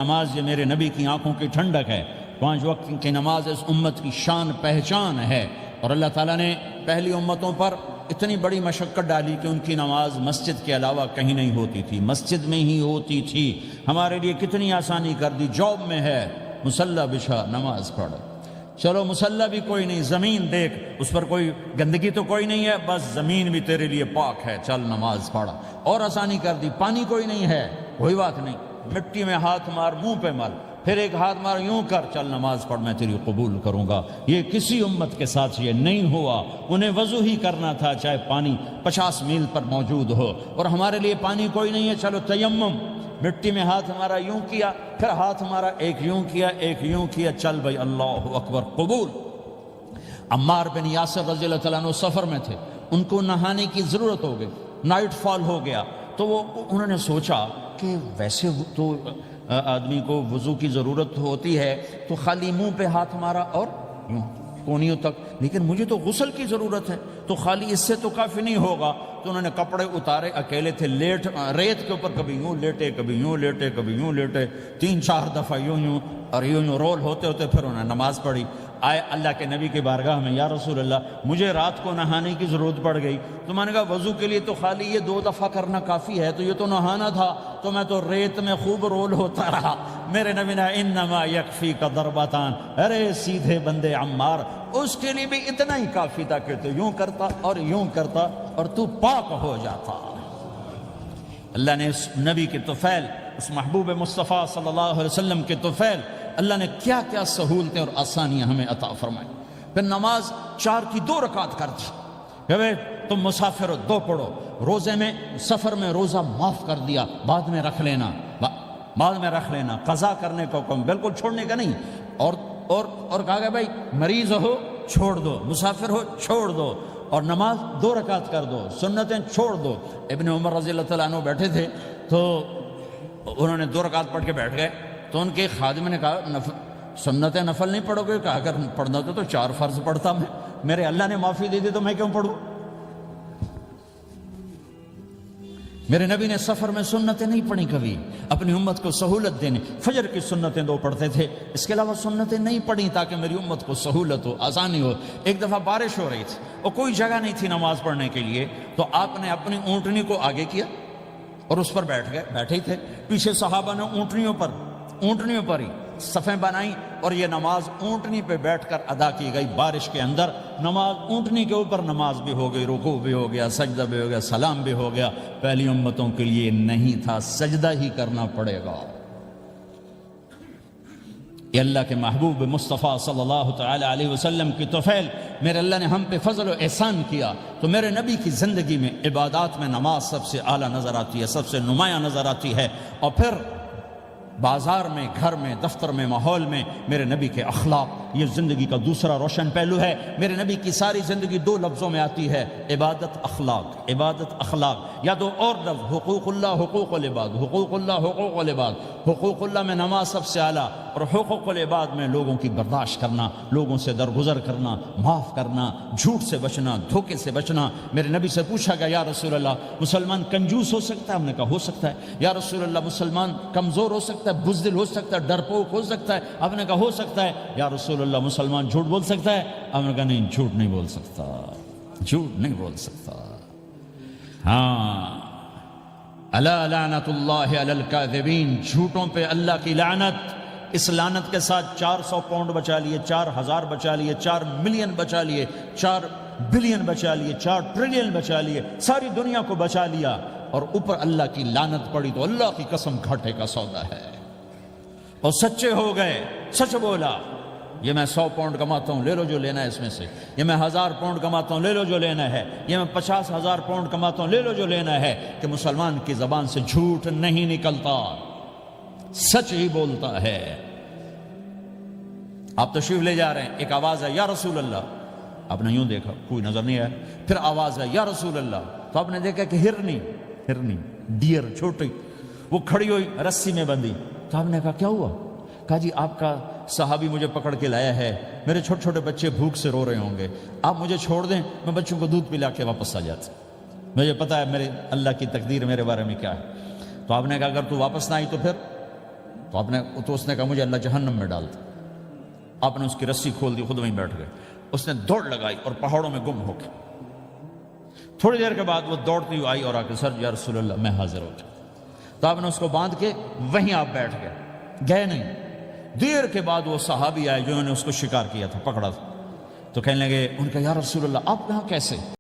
نماز یہ میرے نبی کی آنکھوں کی ٹھنڈک ہے، 5 وقت کی نماز اس امت کی شان پہچان ہے۔ اور اللہ تعالیٰ نے پہلی امتوں پر اتنی بڑی مشقت ڈالی کہ ان کی نماز مسجد کے علاوہ کہیں نہیں ہوتی تھی، مسجد میں ہی ہوتی تھی۔ ہمارے لیے کتنی آسانی کر دی، جاب میں ہے مصلی بچھا نماز پڑھ، چلو مصلی بھی کوئی نہیں، زمین دیکھ اس پر کوئی گندگی تو کوئی نہیں ہے، بس زمین بھی تیرے لیے پاک ہے، چل نماز پڑھ۔ اور آسانی کر دی، پانی کوئی نہیں ہے، کوئی بات نہیں، مٹی میں ہاتھ مار، منہ پہ مل، پھر ایک ہاتھ مار، یوں کر، چل نماز پڑھ، میں تیری قبول کروں گا۔ یہ کسی امت کے ساتھ یہ نہیں ہوا، انہیں وضو ہی کرنا تھا چاہے پانی 50 میل پر موجود ہو۔ اور ہمارے لیے پانی کوئی نہیں ہے، چلو تیمم، مٹی میں ہاتھ ہمارا یوں کیا، پھر ہاتھ ہمارا ایک یوں کیا، ایک یوں کیا، چل بھائی اللہ اکبر قبول۔ عمار بن یاسر رضی اللہ تعالیٰ عنہ سفر میں تھے، ان کو نہانے کی ضرورت ہو گئی، نائٹ فال ہو گیا، تو انہوں نے سوچا کہ ویسے تو آدمی کو وضو کی ضرورت ہوتی ہے تو خالی منہ پہ ہاتھ مارا اور یوں کونیوں تک، لیکن مجھے تو غسل کی ضرورت ہے، تو خالی اس سے تو کافی نہیں ہوگا۔ تو انہوں نے کپڑے اتارے، اکیلے تھے، ریت کے اوپر کبھی یوں لیٹے، کبھی یوں لیٹے، کبھی یوں لیٹے، 3-4 دفعہ یوں اور یوں رول ہوتے ہوتے پھر انہوں نے نماز پڑھی۔ آئے اللہ کے نبی کی بارگاہ میں، یا رسول اللہ مجھے رات کو نہانے کی ضرورت پڑ گئی، تو میں نے کہا وضو کے لیے تو خالی یہ 2 دفعہ کرنا کافی ہے، تو یہ تو نہانا تھا، تو میں تو ریت میں خوب رول ہوتا رہا۔ میرے نبی نے انما یکفیک ضربتان، ارے سیدھے بندے عمار، اس کے لیے بھی اتنا ہی کافی تھا کہ تو یوں کرتا اور یوں کرتا اور تو پاک ہو جاتا۔ اللہ نے اس نبی کے طفیل، اس محبوب مصطفیٰ صلی اللہ علیہ وسلم کے طفیل، اللہ نے کیا کیا سہولتیں اور آسانیاں ہمیں عطا فرمائیں۔ پھر نماز 4 کی 2 رکعت کر دی، کہ تم مسافر ہو 2 پڑھو، روزے میں سفر میں روزہ معاف کر دیا، بعد میں رکھ لینا، بعد میں رکھ لینا، قضا کرنے کو حکم، بالکل چھوڑنے کا نہیں۔ اور کہا کہ بھائی مریض ہو چھوڑ دو، مسافر ہو چھوڑ دو، اور نماز 2 رکعت کر دو، سنتیں چھوڑ دو۔ ابن عمر رضی اللہ تعالیٰ عنہ بیٹھے تھے تو انہوں نے 2 رکعت پڑھ کے بیٹھ گئے، تو ان کے خادم نے کہا سنتیں نفل نہیں پڑھو گے؟ کہا اگر پڑھنا ہوتا تو 4 فرض پڑھتا میں، میرے اللہ نے معافی دے دی تو میں کیوں پڑھوں؟ میرے نبی نے سفر میں سنتیں نہیں پڑھی کبھی، اپنی امت کو سہولت دینے، فجر کی سنتیں 2 پڑھتے تھے، اس کے علاوہ سنتیں نہیں پڑھی تاکہ میری امت کو سہولت ہو، آسانی ہو۔ ایک دفعہ بارش ہو رہی تھی اور کوئی جگہ نہیں تھی نماز پڑھنے کے لیے، تو آپ نے اپنی اونٹنی کو آگے کیا اور اس پر بیٹھ گئے، بیٹھے ہی تھے، پیچھے صحابہ نے اونٹنیوں پر ہی صفیں بنائیں، اور یہ نماز اونٹنی پہ بیٹھ کر ادا کی گئی بارش کے اندر۔ نماز اونٹنی کے اوپر نماز بھی ہو گئی، رکوع بھی ہو گیا، سجدہ بھی ہو گیا، سلام بھی ہو گیا۔ پہلی امتوں کے لیے نہیں تھا، سجدہ ہی کرنا پڑے گا۔ یہ اللہ کے محبوب مصطفیٰ صلی اللہ تعالی علیہ وسلم کی طفیل، میرے اللہ نے ہم پہ فضل و احسان کیا، تو میرے نبی کی زندگی میں عبادات میں نماز سب سے اعلیٰ نظر آتی ہے، سب سے نمایاں نظر آتی ہے۔ اور پھر بازار میں، گھر میں، دفتر میں، ماحول میں میرے نبی کے اخلاق، یہ زندگی کا دوسرا روشن پہلو ہے۔ میرے نبی کی ساری زندگی 2 لفظوں میں آتی ہے، عبادت اخلاق، عبادت اخلاق، یا 2 اور لفظ، حقوق اللہ حقوق العباد، حقوق اللہ حقوق العباد۔ حقوق اللہ میں نماز سب سے اعلیٰ، اور حقوق العباد میں لوگوں کی برداشت کرنا، لوگوں سے درگزر کرنا، معاف کرنا، جھوٹ سے بچنا، دھوکے سے بچنا۔ میرے نبی سے پوچھا گیا یا رسول اللہ مسلمان کنجوس ہو سکتا ہے؟ ہم نے کہا ہو سکتا ہے۔ یا رسول اللہ مسلمان کمزور ہو سکتا ہے، بزدل ہو سکتا ہے، ڈرپوک ہو سکتا ہے؟ آپ نے کہا ہو سکتا ہے۔ یا رسول اللہ مسلمان جھوٹ بول سکتا ہے؟ آپ نے کہا نہیں، جھوٹ نہیں بول سکتا، جھوٹ نہیں بول سکتا۔ ہاں، الا لعنت اللہ علی الکاذبین، جھوٹوں پہ اللہ کی لعنت۔ اس لعنت کے ساتھ 400 پاؤنڈ بچا لیے، 4000 بچا لیے، 4 ملین بچا لیے، 4 بلین بچا لیے، 4 ٹریلین بچا لیے، ساری دنیا کو بچا لیا، اور اوپر اللہ کی لعنت پڑی تو اللہ کی قسم گھاٹے کا سودا ہے۔ اور سچے ہو گئے، سچ بولا، یہ میں 100 پاؤنڈ کماتا ہوں، لے لو جو لینا ہے اس میں سے، یہ میں 1000 پاؤنڈ کماتا ہوں، لے لو جو لینا ہے، یہ میں 50,000 پاؤنڈ کماتا ہوں، لے لو جو لینا ہے۔ کہ مسلمان کی زبان سے جھوٹ نہیں نکلتا، سچ ہی بولتا ہے۔ آپ تشریف لے جا رہے ہیں، ایک آواز ہے یا رسول اللہ، آپ نے یوں دیکھا، کوئی نظر نہیں آیا، پھر آواز ہے یا رسول اللہ، تو آپ نے دیکھا کہ ہرنی ڈیئر چھوٹی وہ کھڑی ہوئی، رسی میں بندھی، تو آپ نے کہا کیا ہوا؟ کہا جی آپ کا صحابی مجھے پکڑ کے لایا ہے، میرے چھوٹے چھوٹے بچے بھوک سے رو رہے ہوں گے، آپ مجھے چھوڑ دیں، میں بچوں کو دودھ پلا کے واپس آ جاتا، مجھے پتا ہے میرے اللہ کی تقدیر میرے بارے میں کیا ہے۔ تو آپ نے کہا اگر تو واپس نہ آئی تو پھر تو اس نے کہا مجھے اللہ جہنم میں ڈال دے۔ آپ نے اس کی رسی کھول دی، خود وہیں بیٹھ گئے۔ اس نے دوڑ لگائی اور پہاڑوں میں گم ہو گئے۔ تھوڑی دیر کے بعد وہ دوڑتی ہوئی آئی اور آ کے سر یا رسول اللہ میں حاضر ہو گیا۔ تو آپ نے اس کو باندھ کے وہیں آپ بیٹھ گئے نہیں۔ دیر کے بعد وہ صحابی آئے جنہوں نے اس کو شکار کیا تھا، پکڑا تھا، تو کہنے لگے ان کا یا رسول اللہ آپ یہاں کیسے؟